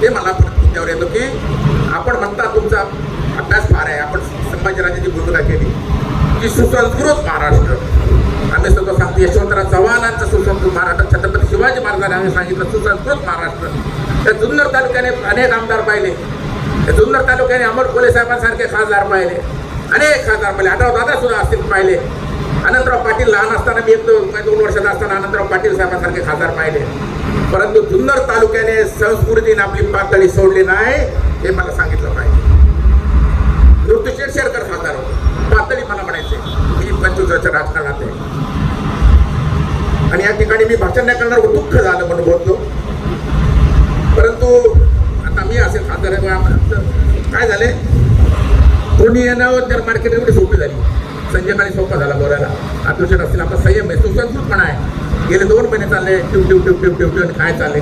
ते मला परत मुद्द्यावर येतो की आपण म्हणता तुमचा अभ्यास फार आहे, आपण संभाजीराजांची भूमिका केली की सुसंस्कृत महाराष्ट्र, आम्ही सगळं सांगतो यशवंतराव चव्हाणांचं सुसंस्कृत महाराष्ट्र, छत्रपती शिवाजी महाराजांनी सांगितलं सुसंस्कृत महाराष्ट्र. त्या जुन्नर तालुक्याने अनेक आमदार पाहिले, त्या जुन्नर तालुक्याने अमोल कोल्हे साहेबांसारखे खासदार पाहिले, अनेक खासदार पाहिले, आढाव दादा सुद्धा असतील पाहिले, अनंतराव पाटील लहान असताना मी 2 वर्षाचा असताना अनंतराव पाटील साहेबांसारखे खासदार पाहिले. परंतु जुन्नर तालुक्याने संस्कृतीने आपली पातळी सोडली नाही हे मला सांगितलं पाहिजे. ऋतुशेठ शेरकर खासदार होते, पातळी मला म्हणायचे. मी 25 वर्ष राजकारणात आहे आणि या ठिकाणी मी भाषण नाही करणार, दुःख झालं म्हणून बोलतो. परंतु आता मी असे खासदार काय झाले, कोणी येण्यावर जर मार्केट एवढी सोपी झाली, संजय काळी सोपा झाला बोलायला, अतुलशेठ असतील आपला संयम आहे, सुसंस्कृतपणा आहे. गेले 2 महिने चालले टिव टिव टिव टिव टिव टिव काय चालले.